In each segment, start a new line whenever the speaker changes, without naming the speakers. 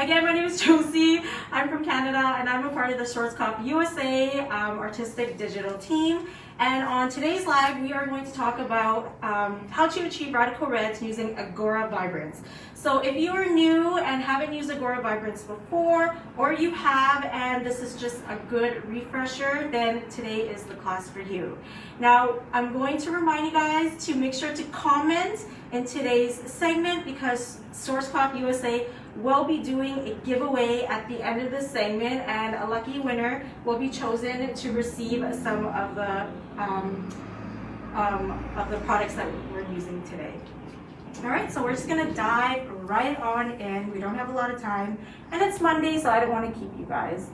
Again, my name is Josie. I'm from Canada and I'm a part of the Schwarzkopf USA artistic digital team. And on today's live, we are going to talk about how to achieve radical reds using IGORA Vibrance. So if you are new and haven't used IGORA Vibrance before, or you have and this is just a good refresher, then today is the class for you. Now, I'm going to remind you guys to make sure to comment in today's segment because Schwarzkopf USA will be doing a giveaway at the end of this segment, and a lucky winner will be chosen to receive some of the products that we're using today. All right, so we're just gonna dive right on in. We don't have a lot of time, and it's Monday, so I don't want to keep you guys.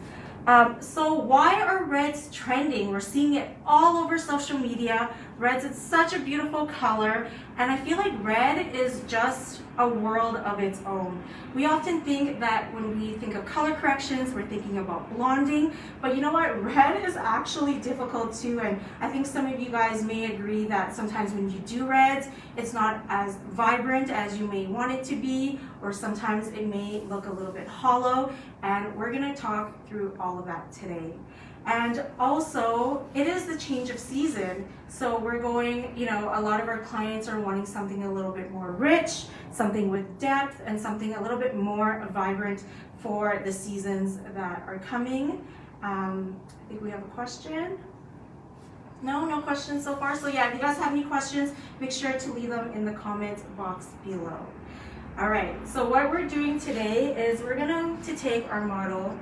So why are reds trending? We're seeing it all over social media. Reds, it's such a beautiful color, and I feel like red is just a world of its own. We often think that when we think of color corrections, we're thinking about blonding, but you know what? Red is actually difficult too, and I think some of you guys may agree that sometimes when you do reds, it's not as vibrant as you may want it to be, or sometimes it may look a little bit hollow, and we're gonna talk through all of that today. And also, it is the change of season, so we're going, a lot of our clients are wanting something a little bit more rich, something with depth, and something a little bit more vibrant for the seasons that are coming. I think we have a question. No questions so far. So yeah, if you guys have any questions, make sure to leave them in the comment box below. All right, so what we're doing today is we're going to take our model,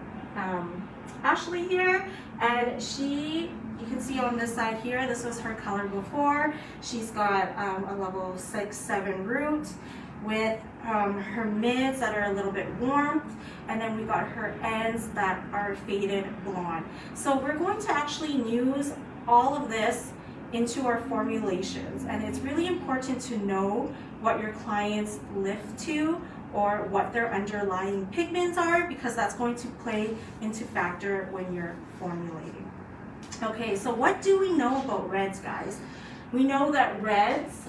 Ashley here, and you can see on this side here, this was her color before. She's got a level 6-7 root with her mids that are a little bit warm, and then we got her ends that are faded blonde. So we're going to actually use all of this into our formulations, and it's really important to know what your clients lift to or what their underlying pigments are, because that's going to play into factor when you're formulating. Okay, so what do we know about reds, guys? We know that reds,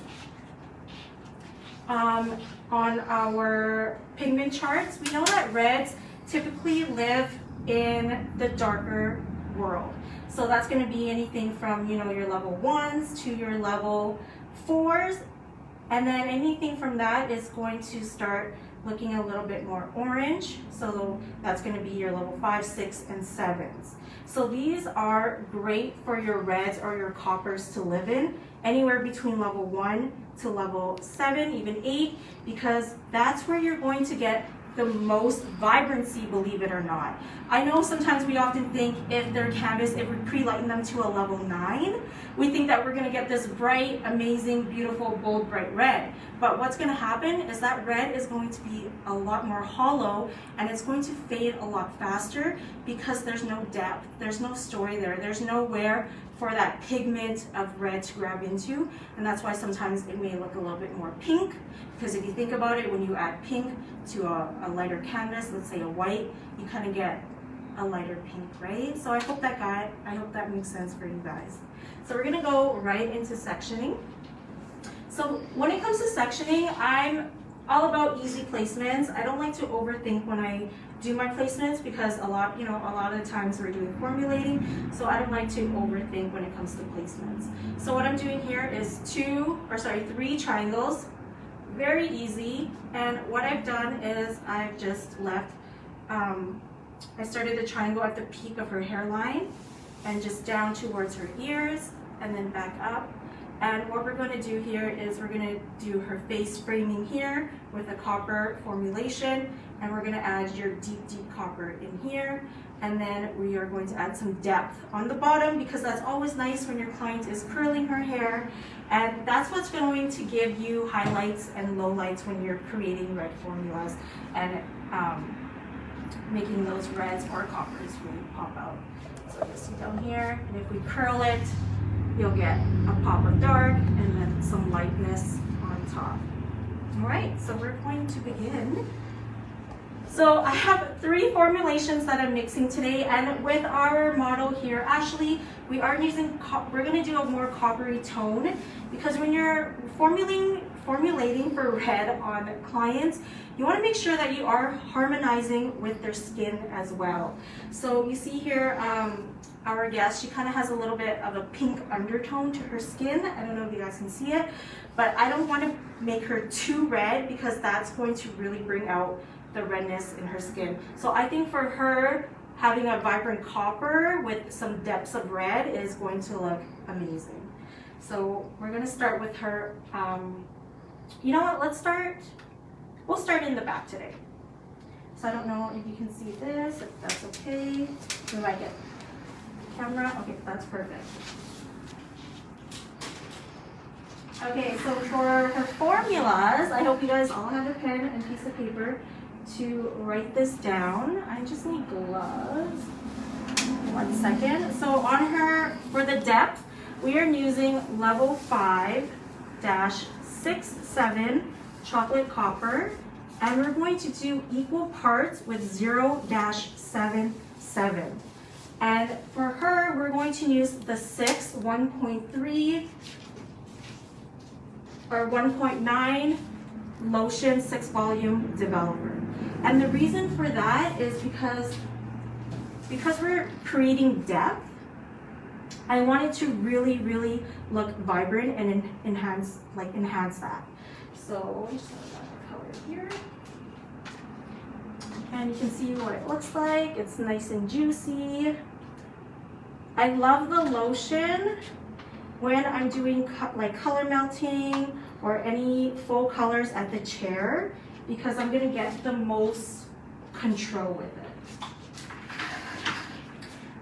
on our pigment charts, we know that reds typically live in the darker world. So that's going to be anything from, your level 1s to your level 4s, and then anything from that is going to start looking a little bit more orange. So that's going to be your level 5, 6, and 7s. So these are great for your reds or your coppers to live in, anywhere between level 1 to level 7, even 8, because that's where you're going to get the most vibrancy, believe it or not. I know sometimes we often think if their canvas, if we pre-lighten them to a level 9, we think that we're gonna get this bright, amazing, beautiful, bold, bright red. But what's gonna happen is that red is going to be a lot more hollow, and it's going to fade a lot faster because there's no depth, there's no story there, there's nowhere for that pigment of red to grab into, and that's why sometimes it may look a little bit more pink, because if you think about it, when you add pink to a lighter canvas, let's say a white, you kind of get a lighter pink, right? So I hope that makes sense for you guys. So we're gonna go right into sectioning. So when it comes to sectioning, I'm all about easy placements. I don't like to overthink when I do my placements because a lot of the times we're doing formulating, so I don't like to overthink when it comes to placements. So what I'm doing here is 3 triangles, very easy. And what I've done is I've just left, I started a triangle at the peak of her hairline and just down towards her ears and then back up. And what we're going to do here is we're going to do her face framing here with a copper formulation, and we're going to add your deep copper in here, and then we are going to add some depth on the bottom, because that's always nice when your client is curling her hair, and that's what's going to give you highlights and lowlights when you're creating red formulas and making those reds or coppers really pop out. So you see down here, and if we curl it, you'll get a pop of dark and then some lightness on top. All right, so we're going to begin. So I have 3 formulations that I'm mixing today, and with our model here, Ashley, we're going to do a more coppery tone, because when you're formulating formulating for red on clients, you want to make sure that you are harmonizing with their skin as well. So you see here, our guest, she kind of has a little bit of a pink undertone to her skin. I don't know if you guys can see it, but I don't want to make her too red because that's going to really bring out the redness in her skin. So I think for her, having a vibrant copper with some depths of red is going to look amazing. So we're going to start with her, you know what, we'll start in the back today. So I don't know if you can see this, if that's okay. We might get camera, okay, that's perfect. Okay, so for her formulas, I hope you guys all have a pen and piece of paper to write this down. I just need gloves. 1 second. So on her, for the depth, we are using level 5-67 chocolate copper, and we're going to do equal parts with 0-77. And for her, we're going to use the 1.3 or 1.9 lotion 6 volume developer. And the reason for that is because we're creating depth, I wanted to really, really look vibrant and enhance that. So just another color here. And you can see what it looks like. It's nice and juicy. I love the lotion when I'm doing like color melting or any faux colors at the chair, because I'm gonna get the most control with it.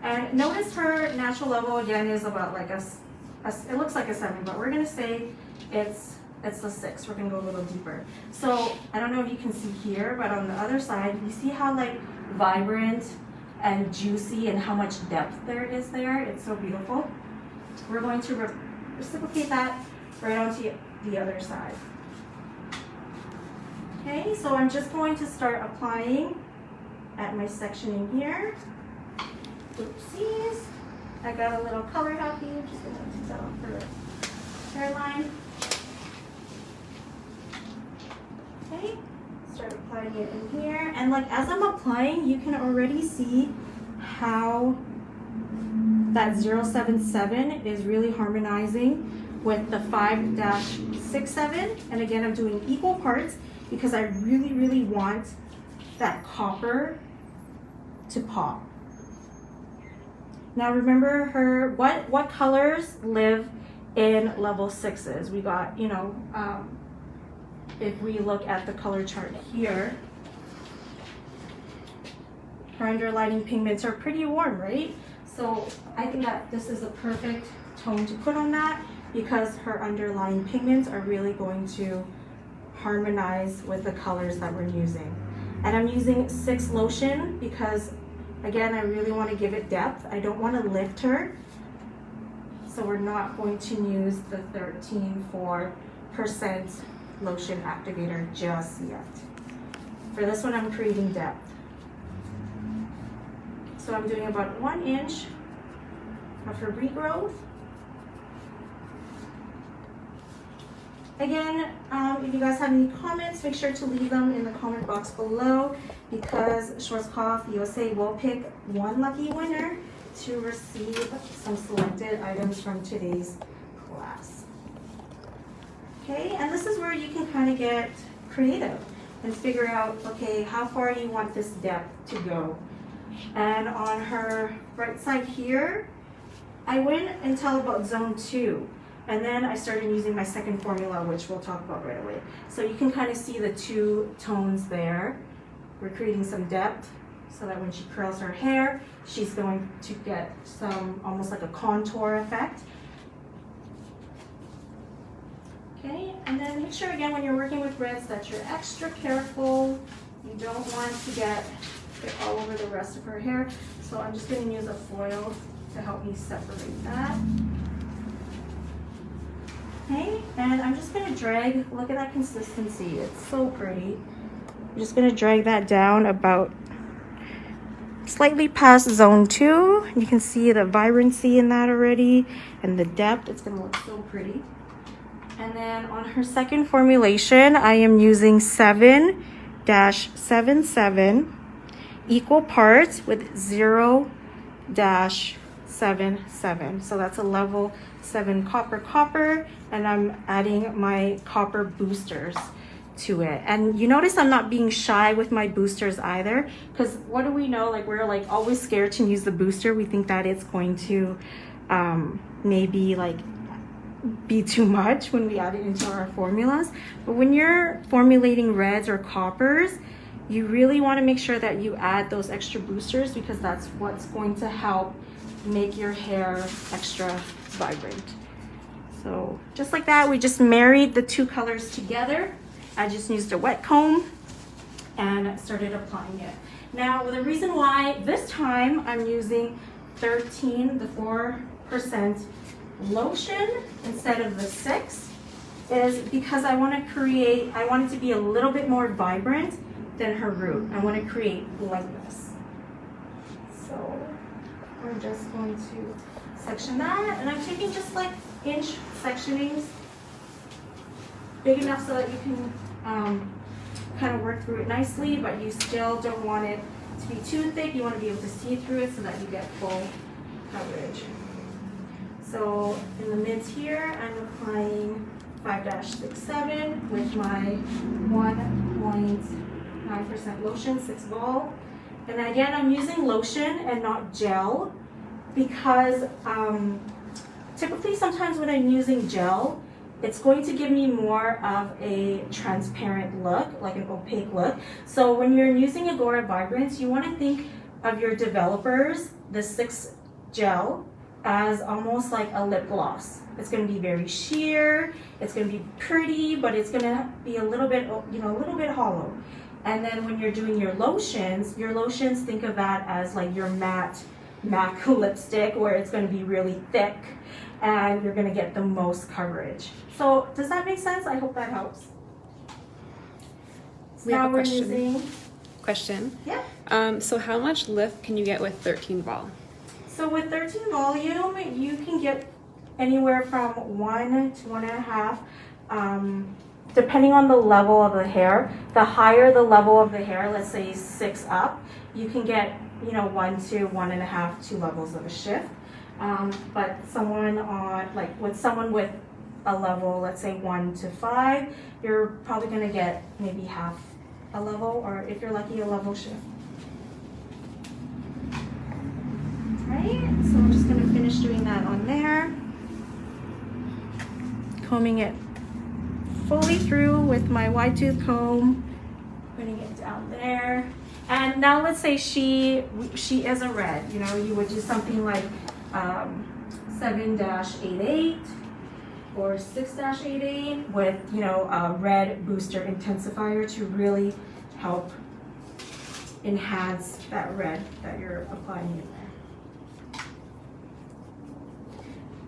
And notice her natural level again is about like it looks like a 7, but we're gonna say it's a 6. We're gonna go a little deeper. So I don't know if you can see here, but on the other side, you see how like vibrant and juicy and how much depth there is there. It's so beautiful. We're going to reciprocate that right onto the other side. Okay, so I'm just going to start applying at my sectioning here. Oopsies. I got a little color happy. Just gonna take that off her hairline. Okay, start applying it in here. And like as I'm applying, you can already see how that 0.77 is really harmonizing with the 5-67. And again, I'm doing equal parts because I really, really want that copper to pop. Now remember what colors live in level 6s. We got, you know, if we look at the color chart here, her underlining pigments are pretty warm, right? So I think that this is a perfect tone to put on that because her underlying pigments are really going to harmonize with the colors that we're using. And I'm using 6 lotion because again, I really want to give it depth. I don't want to lift her. So we're not going to use the 13.4% lotion activator just yet. For this one, I'm creating depth. So I'm doing about 1 inch of her regrowth. Again, if you guys have any comments, make sure to leave them in the comment box below because Schwarzkopf USA will pick 1 lucky winner to receive some selected items from today's class. Okay, and this is where you can kind of get creative and figure out, okay, how far you want this depth to go. And on her right side here, I went until about zone 2. And then I started using my second formula, which we'll talk about right away. So you can kind of see the 2 tones there. We're creating some depth so that when she curls her hair, she's going to get some, almost like a contour effect. Okay, and then make sure again when you're working with reds that you're extra careful. You don't want to get it all over the rest of her hair. So I'm just going to use a foil to help me separate that. Okay, and I'm just gonna drag, look at that consistency, it's so pretty. I'm just gonna drag that down about slightly past zone 2. You can see the vibrancy in that already and the depth, it's gonna look so pretty. And then on her second formulation, I am using 7-77 equal parts with 0-77. So that's a level 7 copper, and I'm adding my copper boosters to it. And you notice I'm not being shy with my boosters either, because what do we know? Like, we're like always scared to use the booster. We think that it's going to maybe like be too much when we add it into our formulas. But when you're formulating reds or coppers, you really want to make sure that you add those extra boosters, because that's what's going to help make your hair extra vibrant. So just like that, we just married the two colors together. I just used a wet comb and started applying it. Now, the reason why this time I'm using the 4% lotion instead of the 6 is because I want to create, I want it to be a little bit more vibrant than her root. I want to create like this. So we're just going to section that, and I'm taking just like inch sectionings, big enough so that you can kind of work through it nicely, but you still don't want it to be too thick. You want to be able to see through it so that you get full coverage. So in the mids here, I'm applying 5-67 with my 1.9% lotion, 6 ball. And again, I'm using lotion and not gel because typically sometimes when I'm using gel, it's going to give me more of a transparent look, like an opaque look. So when you're using IGORA Vibrance, you want to think of your developers, the 6 gel, as almost like a lip gloss. It's going to be very sheer, it's going to be pretty, but it's going to be a little bit, you know, a little bit hollow. And then when you're doing your lotions, think of that as like your matte MAC lipstick, where it's going to be really thick and you're going to get the most coverage. So does that make sense? I hope that helps.
We have a question.
Using...
Yeah.
So
how much lift can you get with 13 vol?
So with 13 volume, you can get anywhere from 1 to 1.5, depending on the level of the hair. The higher the level of the hair, let's say 6 up, you can get 1 to 1.5, 2 levels of a shift. But someone with a level, let's say 1 to 5, you're probably going to get maybe half a level, or if you're lucky, a level shift. Right, so I'm just going to finish doing that on there. Combing it fully through with my wide tooth comb, putting it down there. And now let's say she is a red, you would do something like 7-88 or 6-88 with, a red booster intensifier to really help enhance that red that you're applying in there.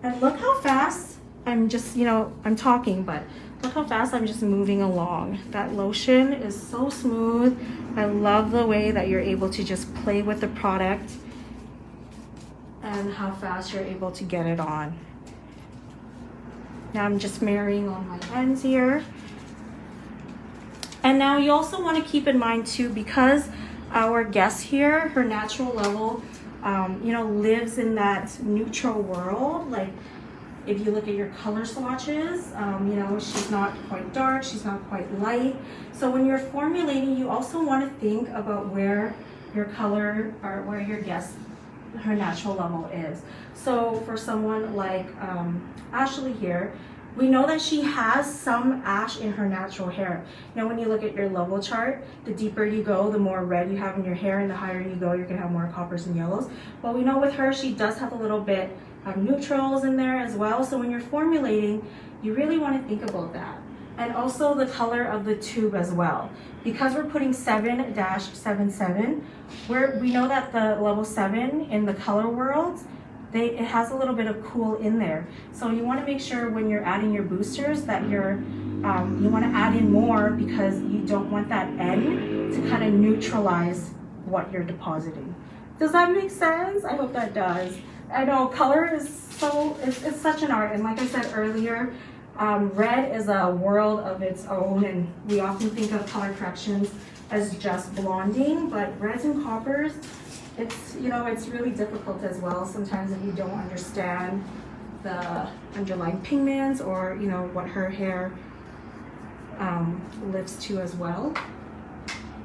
And look how fast I'm just, I'm talking, but look how fast I'm just moving along. That lotion is so smooth. I love the way that you're able to just play with the product and how fast you're able to get it on. Now I'm just marrying on my ends here. And now you also want to keep in mind too, because our guest here, her natural level, lives in that neutral world. Like if you look at your color swatches, she's not quite dark, she's not quite light. So when you're formulating, you also want to think about where your color or where your guest, her natural level is. So for someone like Ashley here, we know that she has some ash in her natural hair. When you look at your level chart, the deeper you go, the more red you have in your hair, and the higher you go, you're gonna have more coppers and yellows. But we know with her, she does have a little bit of neutrals in there as well. So when you're formulating, you really wanna think about that. And also the color of the tube as well. Because we're putting 7-77, we know that the level 7 in the color world, it has a little bit of cool in there. So you want to make sure when you're adding your boosters that you want to add in more, because you don't want that N to kind of neutralize what you're depositing. Does that make sense? I hope that does. I know color is it's such an art, and like I said earlier, Red is a world of its own, and we often think of color corrections as just blonding, but reds and coppers, it's really difficult as well. Sometimes if you don't understand the underlying pigments or what her hair lifts to as well,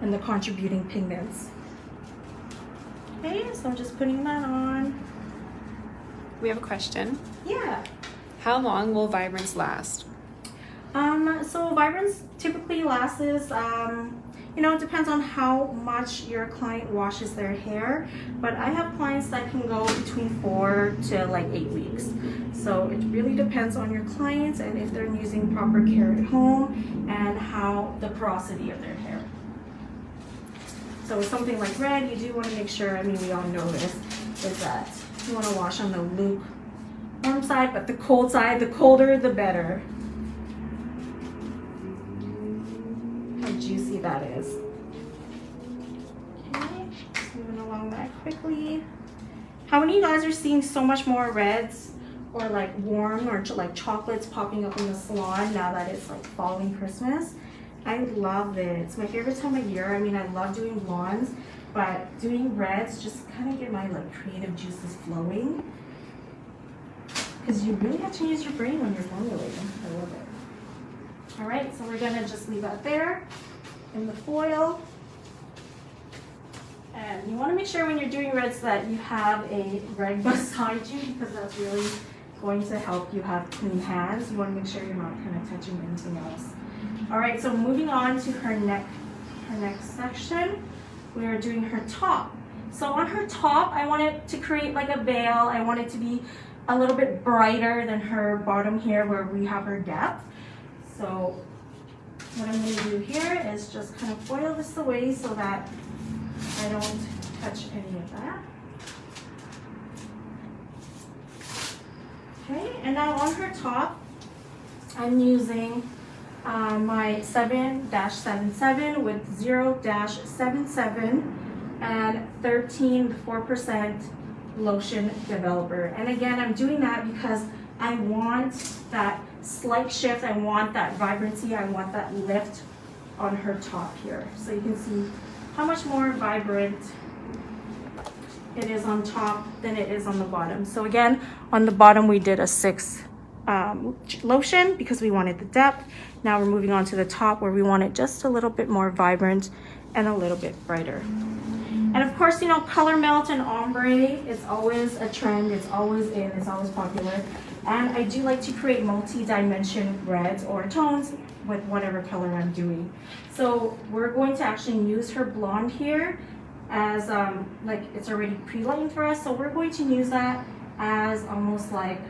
and the contributing pigments. Okay, so I'm just putting that on.
We have a question.
Yeah.
How long will Vibrance last?
So Vibrance typically lasts, it depends on how much your client washes their hair, but I have clients that can go between 4 to like 8 weeks. So it really depends on your clients and if they're using proper care at home and how the porosity of their hair. So with something like red, you do want to make sure, we all know this, is that you want to wash on the lukewarm side, but the cold side, the colder the better. How juicy that is. Okay, just moving along that quickly. How many of you guys are seeing so much more reds or like warm or like chocolates popping up in the salon now that it's like fall and Christmas? I love it. It's my favorite time of year. I love doing blondes, but doing reds just kind of get my like creative juices flowing. Because you really have to use your brain when you're formulating. I love it. All right, so we're gonna just leave that there in the foil. And you wanna make sure when you're doing reds that you have a rag beside you, because that's really going to help you have clean hands. You wanna make sure you're not kind of touching anything else. All right, so moving on to her next section, we are doing her top. So on her top, I wanted to create like a veil. I want it to be a little bit brighter than her bottom here where we have her depth. So what I'm gonna do here is just kind of foil this away so that I don't touch any of that. Okay, and now on her top, I'm using my 7-77 with 0-77 and 4% lotion developer. And again, I'm doing that because I want that slight shift, I want that vibrancy, I want that lift on her top here. So you can see how much more vibrant it is on top than it is on the bottom. So again, on the bottom we did a 6 lotion because we wanted the depth. Now we're moving on to the top where we want it just a little bit more vibrant and a little bit brighter. And of course, color melt and ombre is always a trend. It's always in, it's always popular. And I do like to create multi-dimension reds or tones with whatever color I'm doing. So we're going to actually use her blonde here as like it's already pre-lightened for us. So we're going to use that as almost like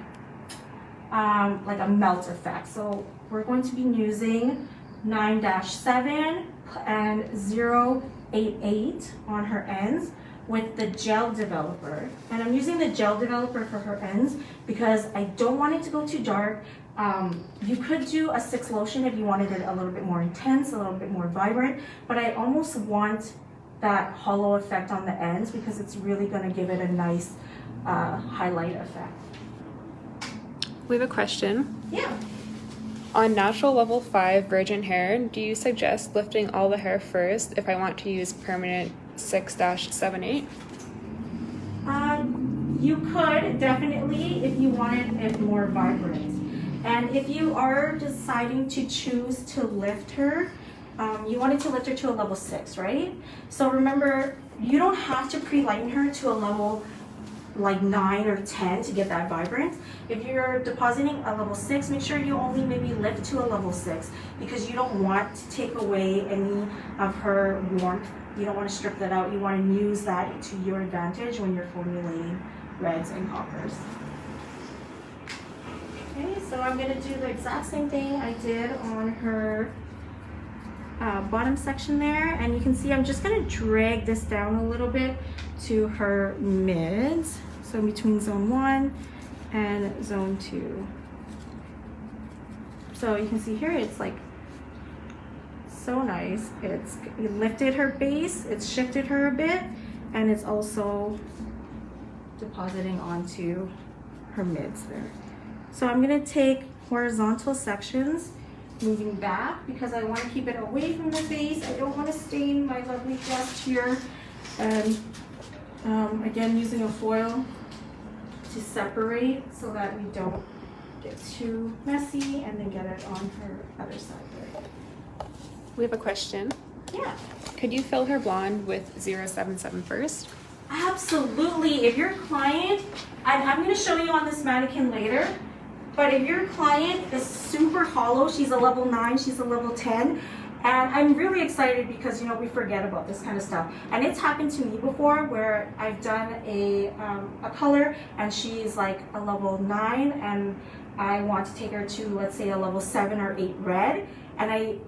a melt effect. So we're going to be using 9-7 and 0.88 on her ends with the gel developer. And I'm using the gel developer for her ends because I don't want it to go too dark. You could do a 6 lotion if you wanted it a little bit more intense, a little bit more vibrant, but I almost want that hollow effect on the ends because it's really going to give it a nice highlight effect.
We have a question.
Yeah.
On natural level 5 virgin hair, do you suggest lifting all the hair first if I want to use permanent 6-78?
You could definitely if you wanted it more vibrant. And if you are deciding to choose to lift her, you wanted to lift her to a level 6, right? So remember, you don't have to pre-lighten her to a level like 9 or 10 to get that vibrant. If you're depositing a level 6, make sure you only maybe lift to a level 6 because you don't want to take away any of her warmth. You don't want to strip that out. You want to use that to your advantage when you're formulating reds and coppers. Okay, so I'm going to do the exact same thing I did on her bottom section there, and you can see I'm just going to drag this down a little bit to her mids, so between zone 1 and zone 2. So you can see here it's like so nice. It lifted her base, it's shifted her a bit, and it's also depositing onto her mids there. So I'm going to take horizontal sections, moving back because I want to keep it away from the face. I don't want to stain my lovely guest here. And again, using a foil to separate so that we don't get too messy and then get it on her other side there.
We have a question.
Yeah.
Could you fill her blonde with 077 first?
Absolutely. If your client, and I'm going to show you on this mannequin later, but if your client is super hollow, she's a level 9, she's a level 10, and I'm really excited because, you know, we forget about this kind of stuff. And it's happened to me before where I've done a color and she's like a level 9 and I want to take her to, let's say, a level 7 or 8 red, and I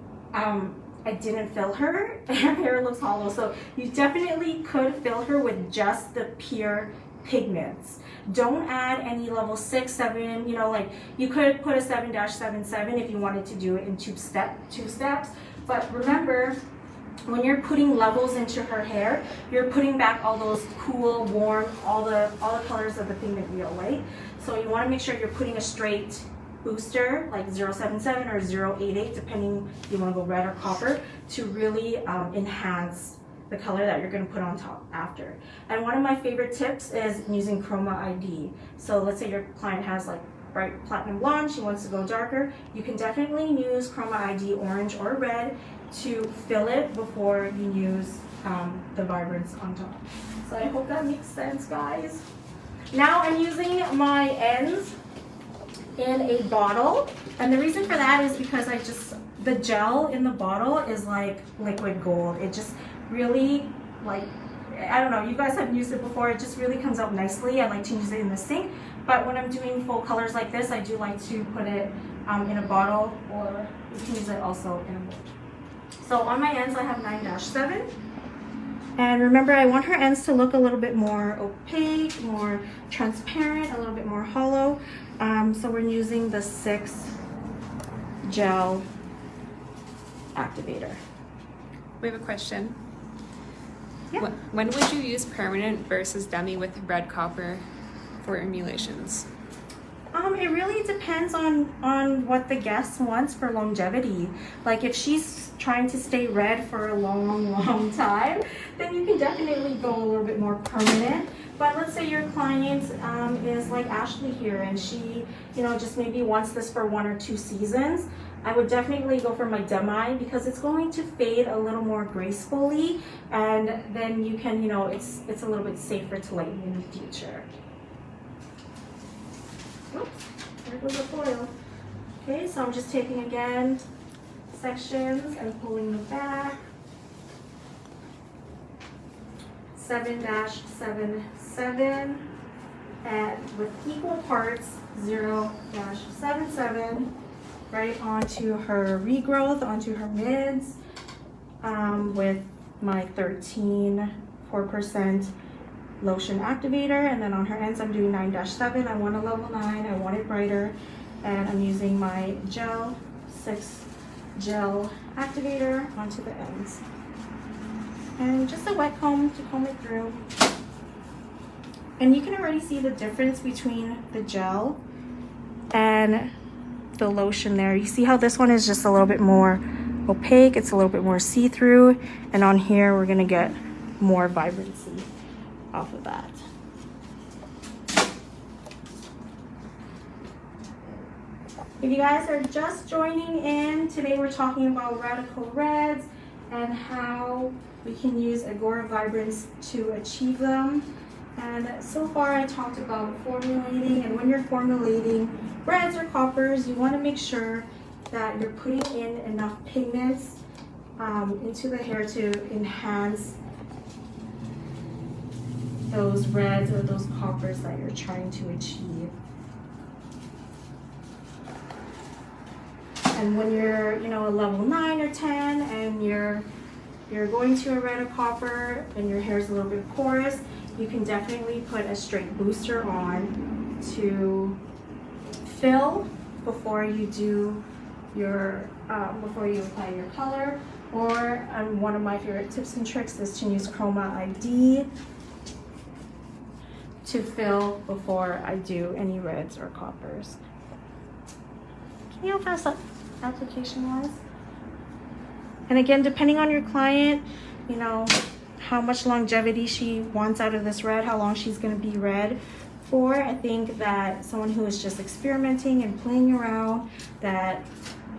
didn't fill her. Her hair looks hollow, so you definitely could fill her with just the pure pigments. Don't add any level 6, 7, you know, like you could put a 7-77 if you wanted to do it in two steps. But remember, when you're putting levels into her hair, you're putting back all those cool, warm, all the colors of the pigment wheel, right? So you want to make sure you're putting a straight booster like 077 or 088, depending if you want to go red or copper, to really enhance the color that you're going to put on top after. And one of my favorite tips is using Chroma ID. So let's say your client has like bright platinum blonde, she wants to go darker, you can definitely use Chroma ID orange or red to fill it before you use the vibrance on top. So I hope that makes sense, guys. Now I'm using my ends in a bottle, and the reason for that is because the gel in the bottle is like liquid gold. It just really, like, I don't know, you guys have used it before, it just really comes out nicely. I like to use it in the sink, but when I'm doing full colors like this, I do like to put it in a bottle, or you can use it also in a mold. So on my ends I have 9-7. And remember, I want her ends to look a little bit more opaque, more transparent, a little bit more hollow. So we're using the 6 gel activator.
We have a question.
Yeah.
When would you use permanent versus demi with red copper for emulations?
It really depends on what the guest wants for longevity. Like if she's trying to stay red for a long time, then you can definitely go a little bit more permanent. But let's say your client is like Ashley here, and she, you know, just maybe wants this for 1 or 2 seasons. I would definitely go for my demi because it's going to fade a little more gracefully, and then you can, you know, it's a little bit safer to lighten in the future. Oops, there goes the foil. Okay, so I'm just taking again sections and pulling them back. 7-77 and with equal parts 0-77 right onto her regrowth, onto her mids, with my 4% lotion activator, and then on her ends I'm doing 9-7. I want a level 9, I want it brighter, and I'm using my 6 gel activator onto the ends. And just a wet comb to comb it through. And you can already see the difference between the gel and the lotion there. You see how this one is just a little bit more opaque, it's a little bit more see-through, and on here we're gonna get more vibrancy off of that. If you guys are just joining in, today we're talking about radical reds and how we can use IGORA Vibrance to achieve them. And so far I talked about formulating, and when you're formulating reds or coppers, you want to make sure that you're putting in enough pigments into the hair to enhance those reds or those coppers that you're trying to achieve. And when you're, you know, a level 9 or 10 and you're going to a red or copper and your hair is a little bit porous, you can definitely put a straight booster on to fill before you do your before you apply your color. Or one of my favorite tips and tricks is to use Chroma ID to fill before I do any reds or coppers. See how fast that application was? And again, depending on your client, you know, how much longevity she wants out of this red, how long she's going to be red for. I think that someone who is just experimenting and playing around, that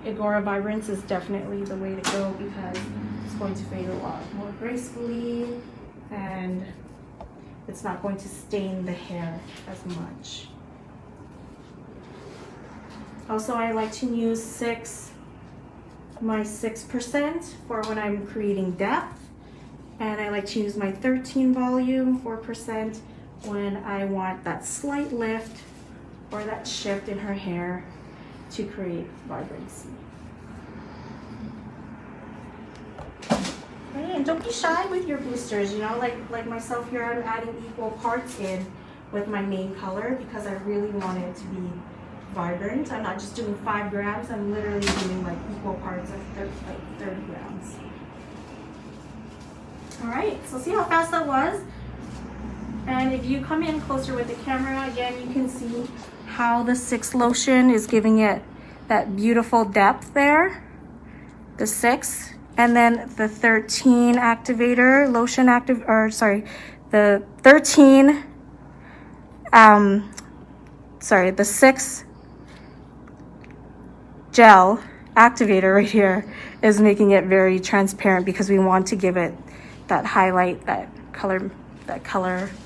IGORA Vibrance is definitely the way to go, because it's going to fade a lot more gracefully and it's not going to stain the hair as much. Also, I like to use my 6% for when I'm creating depth, and I like to use my 13 volume 4% when I want that slight lift or that shift in her hair to create vibrancy. Okay, and don't be shy with your boosters, you know, like myself here, I'm adding equal parts in with my main color because I really want it to be vibrant. I'm not just doing 5 grams, I'm literally doing like equal parts of 30 grams. All right, so see how fast that was? And if you come in closer with the camera, again, you can see how the 6 lotion is giving it that beautiful depth there, the 6. And then the 13 activator, lotion active, or sorry, the 13, the 6 gel activator right here is making it very transparent because we want to give it that highlight, that color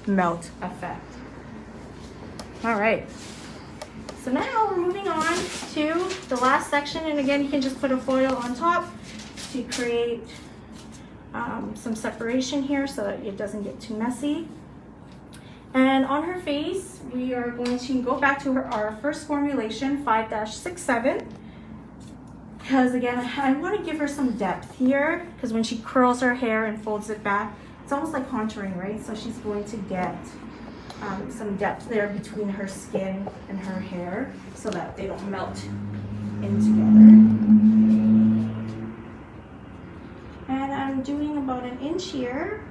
melt effect. All right, so now we're moving on to the last section, and again, you can just put a foil on top to create some separation here so that it doesn't get too messy. And on her face, we are going to go back to our first formulation, 5-67, because again, I want to give her some depth here, because when she curls her hair and folds it back, it's almost like contouring, right? So she's going to get some depth there between her skin and her hair so that they don't melt in together. And I'm doing about 1 inch here.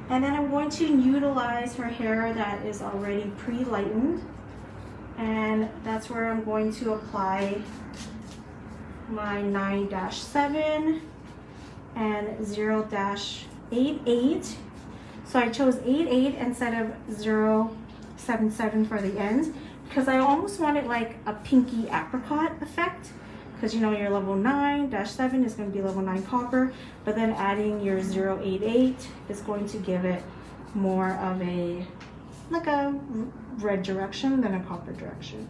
And then I'm going to utilize her hair that is already pre-lightened. And that's where I'm going to apply my 9-7 and 0-88. So I chose 88 instead of 077 for the ends because I almost wanted like a pinky apricot effect. Because you know your level 9-7 is going to be level 9 copper, but then adding your 088 is going to give it more of a like a red direction than a copper direction.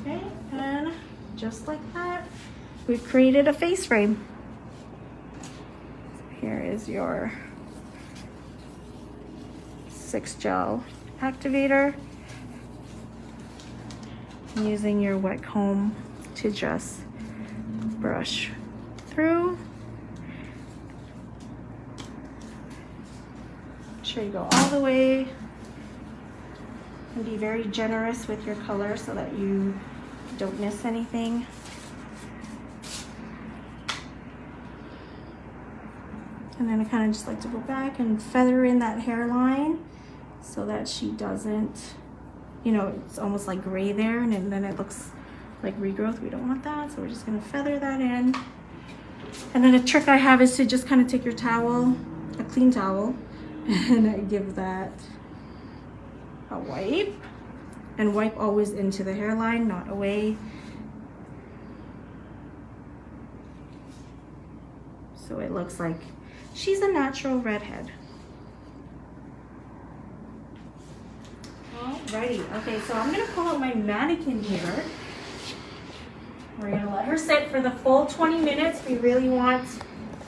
Okay, and just like that, we've created a face frame. So here is your 6 gel activator. Using your wet comb to just brush through. Make sure you go all the way and be very generous with your color so that you don't miss anything. And then I kind of just like to go back and feather in that hairline so that she doesn't, you know, it's almost like gray there and then it looks like regrowth. We don't want that, so we're just gonna feather that in. And then a trick I have is to just kind of take your towel, a clean towel, and give that a wipe. And wipe always into the hairline, not away. So it looks like she's a natural redhead. Alrighty, okay, so I'm gonna pull out my mannequin here. We're gonna let her sit for the full 20 minutes. We really want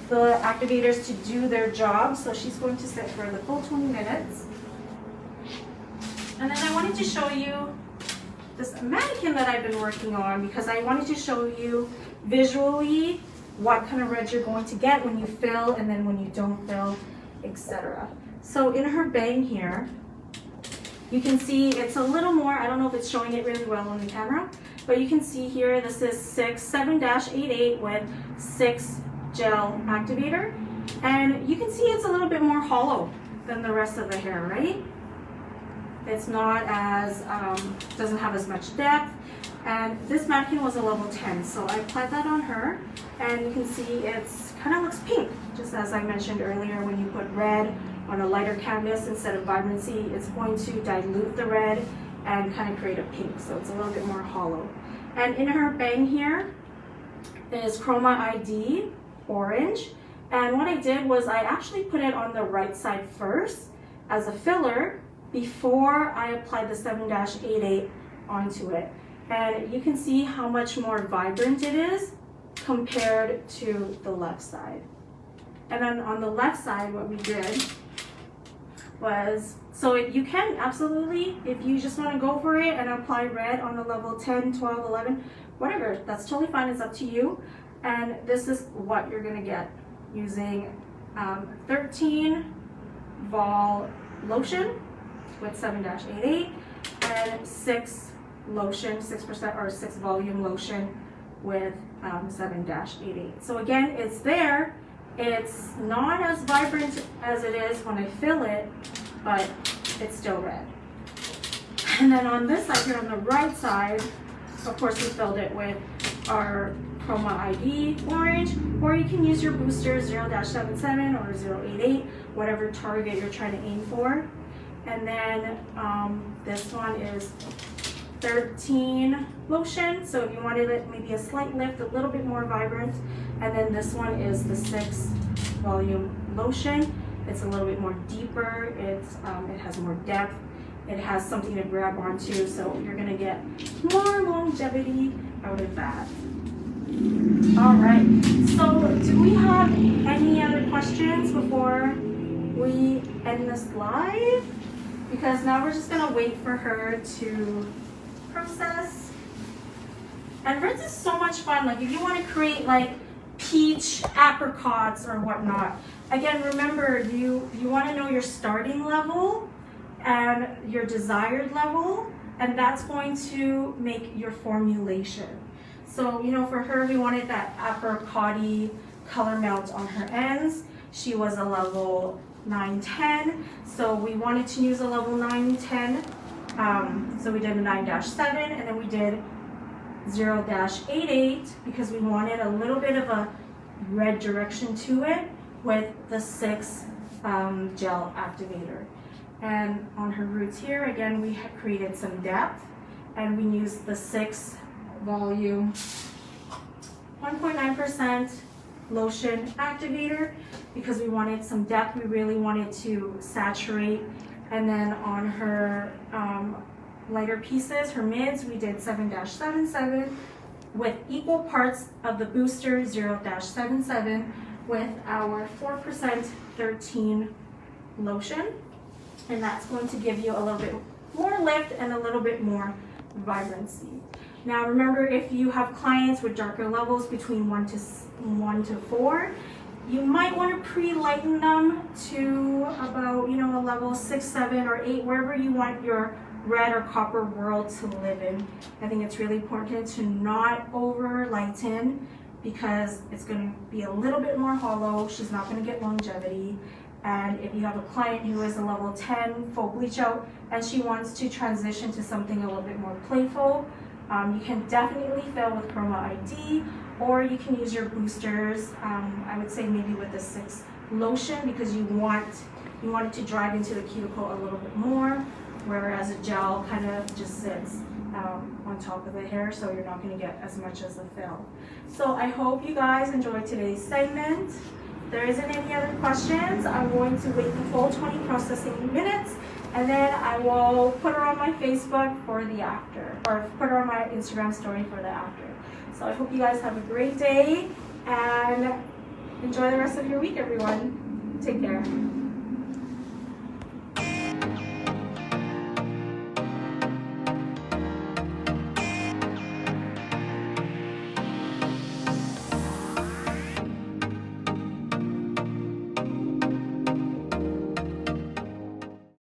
the activators to do their job, so she's going to sit for the full 20 minutes. And then I wanted to show you this mannequin that I've been working on because I wanted to show you visually what kind of red you're going to get when you fill and then when you don't fill, etc. So in her bang here, you can see it's a little more, I don't know if it's showing it really well on the camera, but you can see here this is 7-88 with 6 gel activator. And you can see it's a little bit more hollow than the rest of the hair, right? It's not as, doesn't have as much depth. And this mannequin was a level 10, so I applied that on her, and you can see it's kind of looks pink, just as I mentioned earlier. When you put red on a lighter canvas instead of vibrancy, it's going to dilute the red and kind of create a pink, so it's a little bit more hollow. And in her bang here is Chroma ID orange, and what I did was I actually put it on the right side first as a filler before I applied the 7-88 onto it. And you can see how much more vibrant it is compared to the left side. And then on the left side, what we did was, so you can absolutely, if you just want to go for it and apply red on a level 10, 12, 11, whatever, that's totally fine, it's up to you. And this is what you're going to get using 13 vol lotion with 7-88 and 6 lotion, 6% or 6 volume lotion with 7-88. So again, it's there. It's not as vibrant as it is when I fill it, but it's still red. And then on this side here on the right side, of course we filled it with our Chroma ID orange, or you can use your booster 0-77 or 088, whatever target you're trying to aim for. And then this one is 13 lotion, so if you wanted it maybe a slight lift, a little bit more vibrant. And then this one is the 6 volume lotion. It's a little bit more deeper, it has more depth, it has something to grab onto, so you're gonna get more longevity out of that. All right, so do we have any other questions before we end this live? Because now we're just gonna wait for her to process. And reds is so much fun. Like if you want to create like peach apricots or whatnot, again, remember you want to know your starting level and your desired level, and that's going to make your formulation. So, you know, for her, we wanted that apricot-y color melt on her ends. She was a level 9-10, so we wanted to use a level 9-10. So we did a 9-7, and then we did 0-88 because we wanted a little bit of a red direction to it with the 6 gel activator. And on her roots here, again, we had created some depth, and we used the 6 volume 1.9% lotion activator because we wanted some depth. We really wanted to saturate. And then on her lighter pieces, her mids, we did 7-77 with equal parts of the booster 0-77 with our 4% 13 lotion. And that's going to give you a little bit more lift and a little bit more vibrancy. Now remember, if you have clients with darker levels between 1 to 4, you might want to pre-lighten them to about, you know, a level 6, 7, or 8, wherever you want your red or copper world to live in. I think it's really important to not over lighten because it's going to be a little bit more hollow. She's not going to get longevity. And if you have a client who is a level 10 full bleach out and she wants to transition to something a little bit more playful, you can definitely fill with Chroma ID, or you can use your boosters. I would say maybe with the 6 lotion because you want it to drive into the cuticle a little bit more, whereas a gel kind of just sits on top of the hair, so you're not going to get as much as a fill. So I hope you guys enjoyed today's segment. If there isn't any other questions, I'm going to wait the full 20 processing minutes, and then I will put her on my Facebook for the after, or put her on my Instagram story for the after. So I hope you guys have a great day and enjoy the rest of your week, everyone. Take care.